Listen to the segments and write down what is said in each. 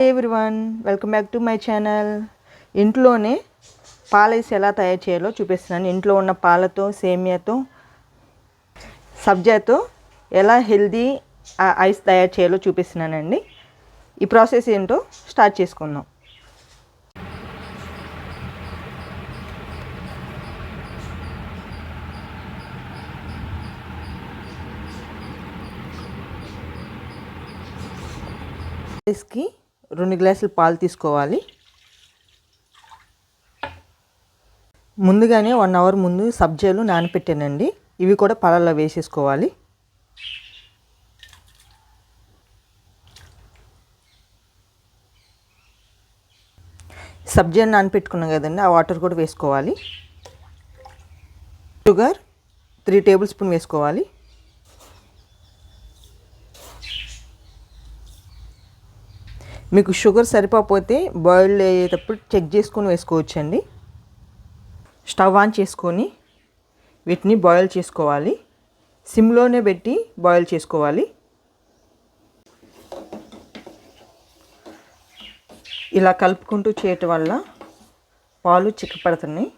Everyone, welcome back to my channel. ఇంట్లోనే పాల ice ఎలా తయారు చేయాలో చూపిస్తున్నాను. ఇంట్లో ఉన్న పాలతో, సేమియాతో, సబ్జాతో ఎలా హెల్దీ ఐస్ తయారు చేయాలో చూపిస్తున్నానండి. ఈ ప్రాసెస్ ఏంటో స్టార్ట్ చేసుకుందాం. ఐస్కి 2 గ్లాసులు పాలు తీసుకోవాలి. ముందుగానే 1 అవర్ ముందు సబ్జాలు నానపెట్టానండి. ఇవి కూడా పాలల్లో వేసేసుకోవాలి. సబ్జాలు నానపెట్టుకున్నాం కదండి, ఆ వాటర్ కూడా వేసుకోవాలి. షుగర్ 3 టేబుల్ స్పూన్ వేసుకోవాలి. మీకు షుగర్ సరిపోతే బాయిల్ అయ్యేటప్పుడు చెక్ చేసుకొని వేసుకోవచ్చండి. స్టవ్ ఆన్ చేసుకొని వీటిని బాయిల్ చేసుకోవాలి. సిమ్లోనే పెట్టి బాయిల్ చేసుకోవాలి. ఇలా కలుపుకుంటూ చేయటం వల్ల పాలు చిక్కపడుతున్నాయి.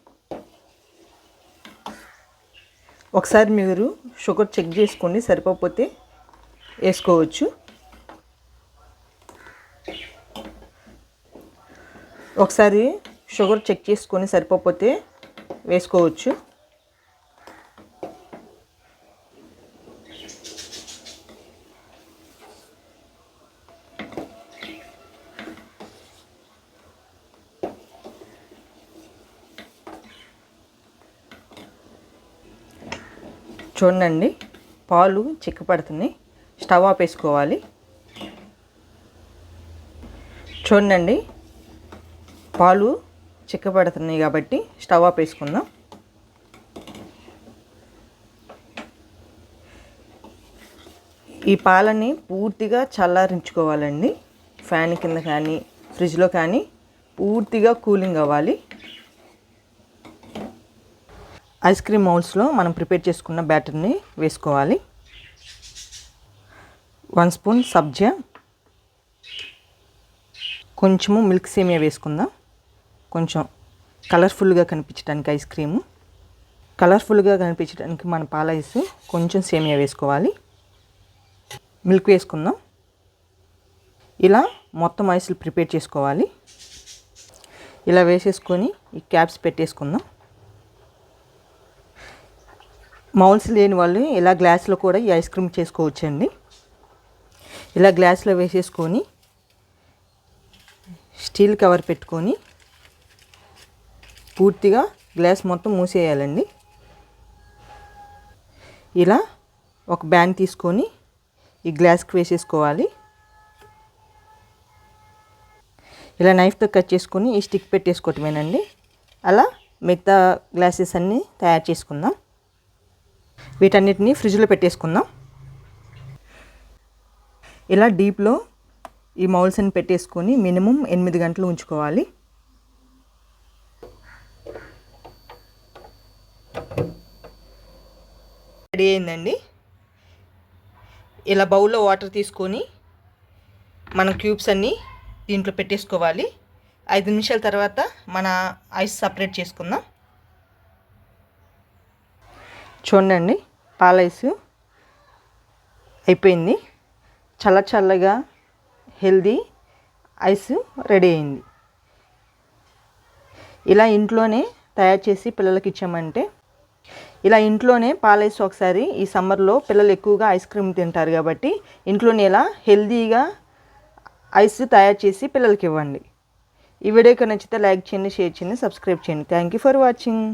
ఒకసారి మీరు షుగర్ చెక్ చేసుకోండి, సరిపోతే వేసుకోవచ్చు. ఒకసారి షుగర్ చెక్ చేసుకొని సరిపోతే వేసుకోవచ్చు. చూడండి, పాలు చిక్కపడుతున్నాయి. స్టవ్ ఆపేసుకోవాలి. చూడండి, పాలు చిక్కపడుతున్నాయి కాబట్టి స్టవ్ ఆపేసుకుందాం. ఈ పాలని పూర్తిగా చల్లారించుకోవాలండి. ఫ్యాన్ కింద కానీ ఫ్రిడ్జ్లో కానీ పూర్తిగా కూలింగ్ అవ్వాలి. ఐస్ క్రీమ్ మౌల్డ్స్లో మనం ప్రిపేర్ చేసుకున్న బ్యాటర్ని వేసుకోవాలి. 1 స్పూన్ సబ్జా, కొంచెము మిల్క్ సేమియా వేసుకుందాం. కొంచెం కలర్ఫుల్గా కనిపించడానికి ఐస్ క్రీము కలర్ఫుల్గా కనిపించడానికి మన పాల ఐస్ కొంచెం సేమియా వేసుకోవాలి. మిల్క్ వేసుకుందాం. ఇలా మొత్తం ఐస్లు ప్రిపేర్ చేసుకోవాలి. ఇలా వేసేసుకొని ఈ క్యాప్స్ పెట్టేసుకుందాం. మౌల్స్ లేని వాళ్ళు ఇలా గ్లాస్లో కూడా ఈ ఐస్ క్రీమ్ చేసుకోవచ్చండి. ఇలా గ్లాస్లో వేసేసుకొని స్టీల్ కవర్ పెట్టుకొని పూర్తిగా గ్లాస్ మొత్తం మూసేయాలండి. ఇలా ఒక బ్యాండ్ తీసుకొని ఈ గ్లాస్కి వేసేసుకోవాలి. ఇలా నైఫ్తో కట్ చేసుకొని ఈ స్టిక్ పెట్టేసుకోవటమేనండి. అలా మిగతా గ్లాసెస్ అన్నీ తయారు చేసుకుందాం. వీటన్నిటిని ఫ్రిడ్జ్లో పెట్టేసుకుందాం. ఇలా డీప్లో ఈ మౌల్స్ అని పెట్టేసుకొని మినిమం 8 గంటలు ఉంచుకోవాలి. రెడీ అయిందండి. ఇలా బౌల్లో వాటర్ తీసుకొని మనం క్యూబ్స్ అన్నీ దీంట్లో పెట్టేసుకోవాలి. 5 నిమిషాల తర్వాత మన ఐస్ సపరేట్ చేసుకుందాం. చూడండి, పాల ఐస్ అయిపోయింది. చల్లగా హెల్దీ ఐస్ రెడీ అయింది. ఇలా ఇంట్లోనే తయారు చేసి పిల్లలకి ఇచ్చామంటే, ఇలా ఇంట్లోనే పాల ఐస్ ఒకసారి ఈ సమ్మర్లో పిల్లలు ఎక్కువగా ఐస్ క్రీమ్ తింటారు కాబట్టి ఇంట్లోనే ఇలా హెల్దీగా ఐస్ తయారు చేసి పిల్లలకి ఇవ్వండి. ఈ వీడియోకి నచ్చితే లైక్ చేయండి, షేర్ చేయండి, సబ్స్క్రైబ్ చేయండి. Thank you for watching.